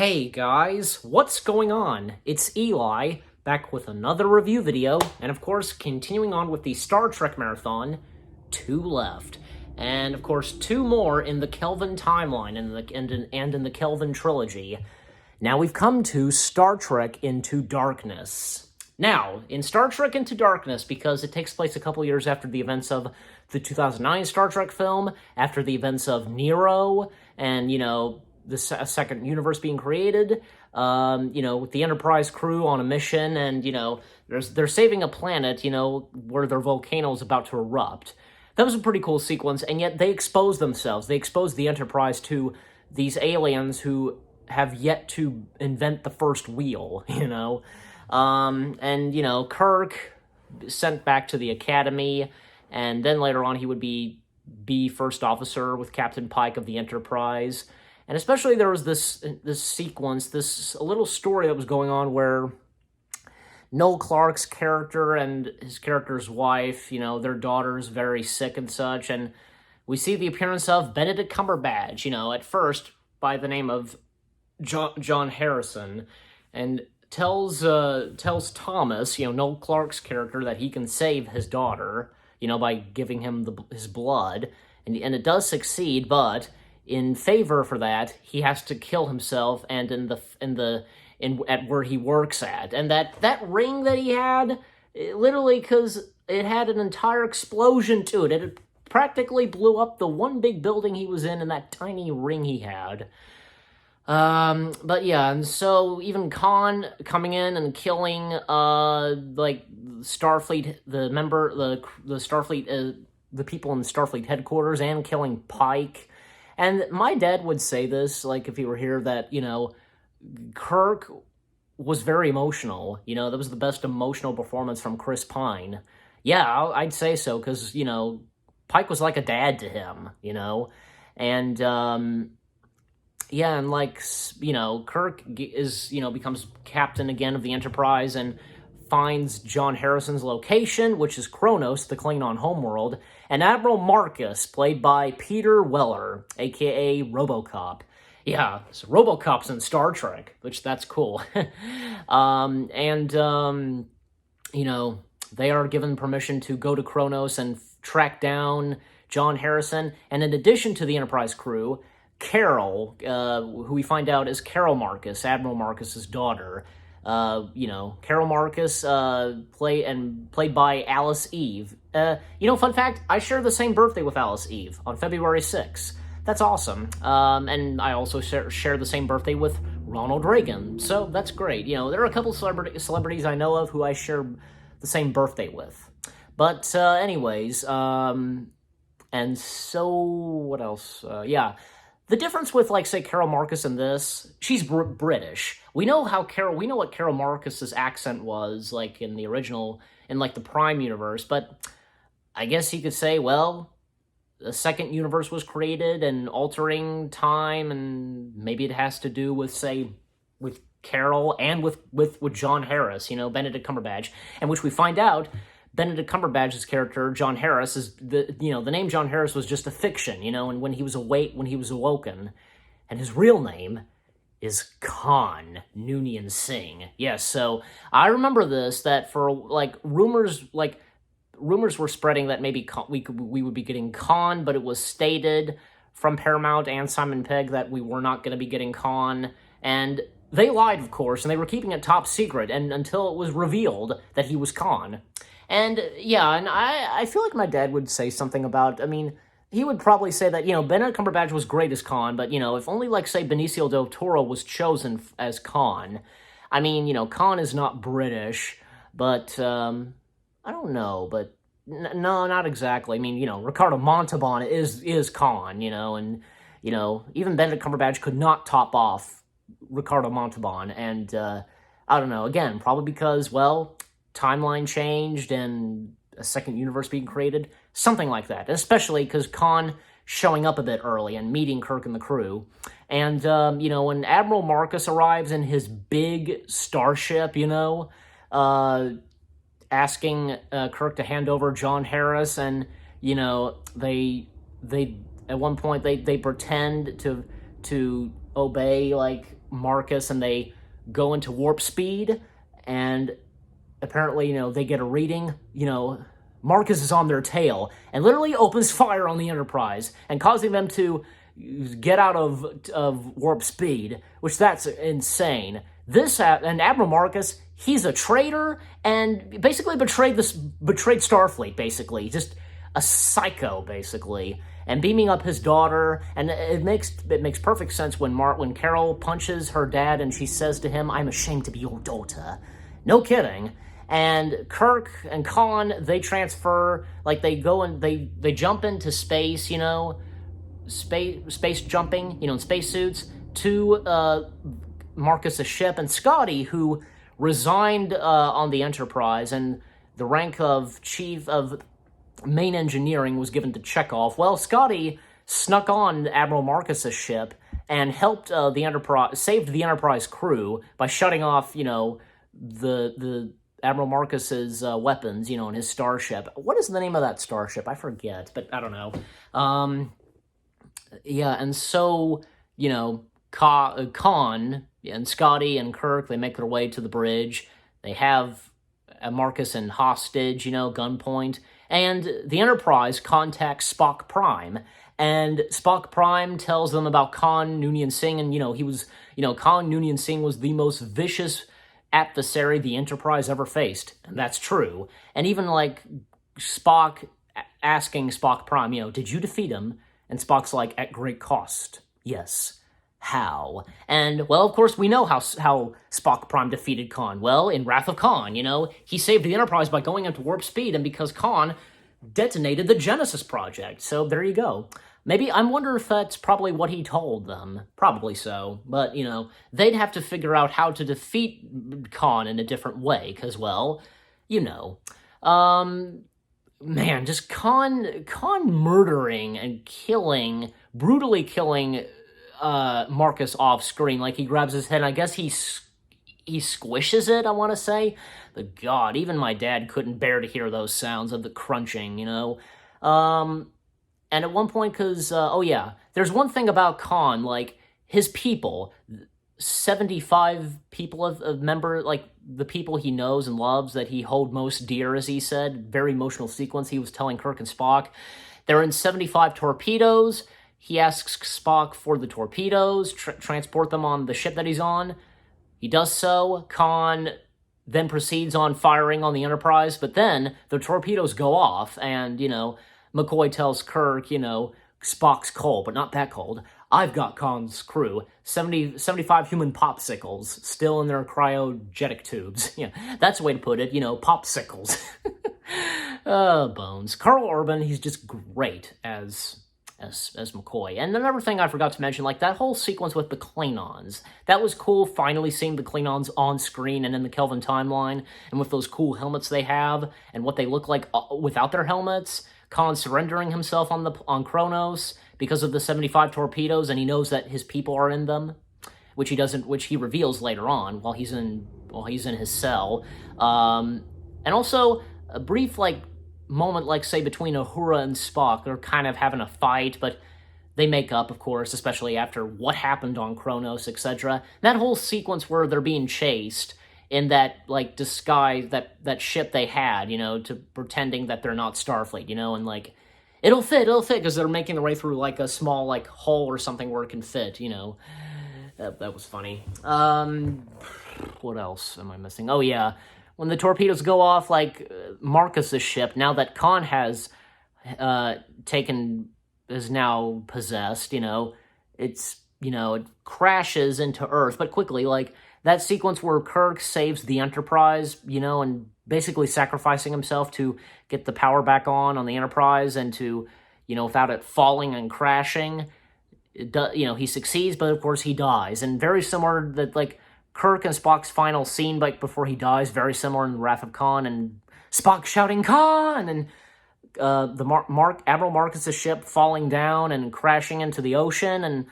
Hey guys, what's going on? It's Eli, back with another review video, and of course, continuing on with the Star Trek Marathon, 2 left. And of course, 2 more in the Kelvin timeline and in the Kelvin trilogy. Now we've come to Star Trek Into Darkness. Now, in Star Trek Into Darkness, because it takes place a couple years after the events of the 2009 Star Trek film, after the events of Nero, and, the second universe being created, with the Enterprise crew on a mission, and, they're saving a planet, where their volcano is about to erupt. That was a pretty cool sequence, and yet they exposed themselves. They exposed the Enterprise to these aliens who have yet to invent the first wheel, Kirk sent back to the Academy, and then later on he would be first officer with Captain Pike of the Enterprise. And especially there was this sequence, this little story that was going on where Noel Clarke's character and his character's wife, their daughter's very sick and such, and we see the appearance of Benedict Cumberbatch, at first by the name of John Harrison, and tells Thomas, Noel Clarke's character, that he can save his daughter, by giving him his blood, and it does succeed, but in favor for that, he has to kill himself, and at where he works at. And that ring that he had, literally, because it had an entire explosion to it. It practically blew up the one big building he was in that tiny ring he had. But yeah, and so even Khan coming in and killing, Starfleet, the Starfleet, the people in the Starfleet headquarters, and killing Pike. And my dad would say this, if he were here, that, Kirk was very emotional. That was the best emotional performance from Chris Pine. Yeah, I'd say so, because, Pike was like a dad to him, And, Kirk becomes captain again of the Enterprise and finds John Harrison's location, which is Kronos, the Klingon homeworld, and Admiral Marcus, played by Peter Weller, a.k.a. RoboCop. Yeah, so RoboCop's in Star Trek, which that's cool. They are given permission to go to Kronos and track down John Harrison, and in addition to the Enterprise crew, Carol, who we find out is Carol Marcus, Admiral Marcus's daughter. Carol Marcus, played by Alice Eve. Fun fact, I share the same birthday with Alice Eve on February 6th. That's awesome. And I also share the same birthday with Ronald Reagan, so that's great. There are a couple celebrities I know of who I share the same birthday with. But, anyways, and so, what else? The difference with, say, Carol Marcus in this, she's British. We know what Carol Marcus's accent was, in the original, in, the Prime universe, but I guess you could say, well, the second universe was created and altering time, and maybe it has to do with, say, with Carol and with John Harris, Benedict Cumberbatch, and which we find out Benedict Cumberbatch's character, John Harris, is the name John Harris was just a fiction, and when he was awoken, and his real name is Khan Noonien Singh. Yes, so I remember this, that for, rumors were spreading that maybe we would be getting Khan, but it was stated from Paramount and Simon Pegg that we were not going to be getting Khan, and they lied, of course, and they were keeping it top secret, and until it was revealed that he was Khan. And, yeah, and I feel like my dad would say something about, he would probably say that, Benedict Cumberbatch was great as Khan, but, if only, say, Benicio del Toro was chosen as Khan. Khan is not British, but, I don't know, but, no, not exactly. Ricardo Montalban is Khan, and, even Benedict Cumberbatch could not top off Ricardo Montalban, and, I don't know, again, probably because, well, timeline changed and a second universe being created, something like that, especially because Khan showing up a bit early and meeting Kirk and the crew. And, when Admiral Marcus arrives in his big starship, asking Kirk to hand over John Harris, and, they at one point, they pretend to obey, Marcus and they go into warp speed, and apparently, they get a reading, Marcus is on their tail and literally opens fire on the Enterprise and causing them to get out of warp speed, which that's insane. And Admiral Marcus, he's a traitor and basically betrayed Starfleet, basically. Just a psycho, basically. And beaming up his daughter, and it makes perfect sense when Carol punches her dad and she says to him, "I'm ashamed to be your daughter." No kidding. And Kirk and Khan, they transfer, they go and they jump into space, space jumping, in spacesuits, to Marcus's ship. And Scotty, who resigned on the Enterprise, and the rank of chief of main engineering was given to Chekhov. Well, Scotty snuck on Admiral Marcus's ship and helped saved the Enterprise crew by shutting off, the Admiral Marcus's weapons, in his starship. What is the name of that starship? I forget, but I don't know. Yeah, and so, Khan and Scotty and Kirk, they make their way to the bridge. They have Marcus in hostage, gunpoint. And the Enterprise contacts Spock Prime. And Spock Prime tells them about Khan Noonien Singh. And, Khan Noonien Singh was the most vicious adversary the Enterprise ever faced. And that's true. And even, Spock asking Spock Prime, did you defeat him? And Spock's like, at great cost. Yes. How? And, well, of course, we know how Spock Prime defeated Khan. Well, in Wrath of Khan, he saved the Enterprise by going into warp speed, and because Khan detonated the Genesis project. So there you go. Maybe, I wonder if that's probably what he told them. Probably so. But, they'd have to figure out how to defeat Khan in a different way, because, well, man, just Khan murdering and brutally killing Marcus off screen. He grabs his head, and I guess he squishes it, I want to say. But God, even my dad couldn't bear to hear those sounds of the crunching, And at one point, because, there's one thing about Khan, his people, 75 people of member, the people he knows and loves that he hold most dear, as he said. Very emotional sequence he was telling Kirk and Spock. They're in 75 torpedoes. He asks Spock for the torpedoes, transport them on the ship that he's on. He does so. Khan then proceeds on firing on the Enterprise, but then the torpedoes go off, and, McCoy tells Kirk, Spock's cold, but not that cold. I've got Khan's crew, 75 human popsicles, still in their cryogenic tubes. Yeah, that's the way to put it, popsicles. Bones. Karl Urban, he's just great as McCoy. And another thing I forgot to mention, that whole sequence with the Klingons. That was cool, finally seeing the Klingons on screen and in the Kelvin timeline, and with those cool helmets they have, and what they look like without their helmets. Khan surrendering himself on Kronos because of the 75 torpedoes, and he knows that his people are in them, which he reveals later on while he's in his cell. And also a brief moment, say between Uhura and Spock. They're kind of having a fight, but they make up, of course, especially after what happened on Kronos, etc. That whole sequence where they're being chased in that, disguise, that ship they had, to pretending that they're not Starfleet, and, it'll fit, because they're making their way through, a small, hole or something where it can fit, That was funny. What else am I missing? Oh, yeah. When the torpedoes go off, Marcus's ship, now that Khan is now possessed, it's, it crashes into Earth, but quickly, that sequence where Kirk saves the Enterprise, and basically sacrificing himself to get the power back on the Enterprise and to, without it falling and crashing, he succeeds, but of course he dies. And very similar that, Kirk and Spock's final scene, before he dies, very similar in Wrath of Khan, and Spock shouting, "Khan!" and Admiral Marcus's ship falling down and crashing into the ocean, and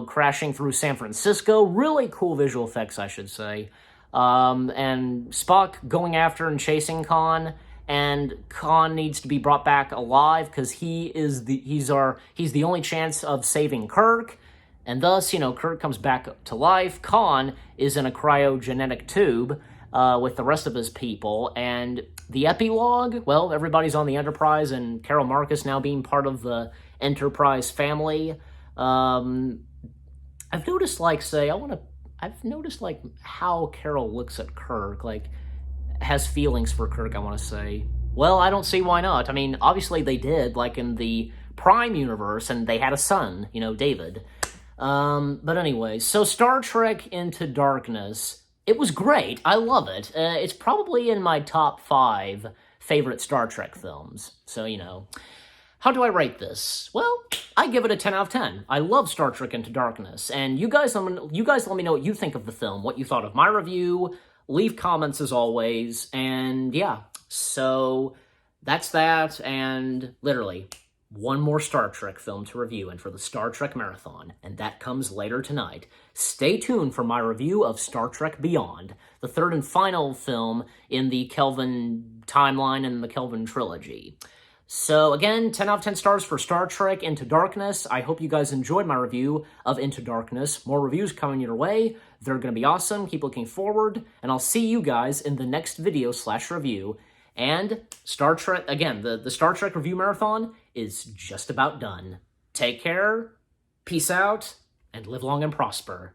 crashing through San Francisco. Really cool visual effects, I should say. And Spock going after and chasing Khan, and Khan needs to be brought back alive because he's the only chance of saving Kirk. And thus, Kirk comes back to life. Khan is in a cryogenic tube with the rest of his people. And the epilogue, well, everybody's on the Enterprise, and Carol Marcus now being part of the Enterprise family. I've noticed, I've noticed, how Carol looks at Kirk, has feelings for Kirk, I want to say. Well, I don't see why not. I mean, obviously they did, in the Prime universe, and they had a son, David. But anyway, so Star Trek Into Darkness, it was great. I love it. It's probably in my top 5 favorite Star Trek films. So, how do I rate this? Well, I give it a 10 out of 10. I love Star Trek Into Darkness, and you guys let me know what you think of the film, what you thought of my review. Leave comments as always, and yeah, so that's that, and literally one more Star Trek film to review and for the Star Trek Marathon, and that comes later tonight. Stay tuned for my review of Star Trek Beyond, the third and final film in the Kelvin timeline and the Kelvin trilogy. So again, 10 out of 10 stars for Star Trek Into Darkness. I hope you guys enjoyed my review of Into Darkness. More reviews coming your way. They're going to be awesome. Keep looking forward. And I'll see you guys in the next video/review. And Star Trek, again, the Star Trek Review Marathon is just about done. Take care, peace out, and live long and prosper.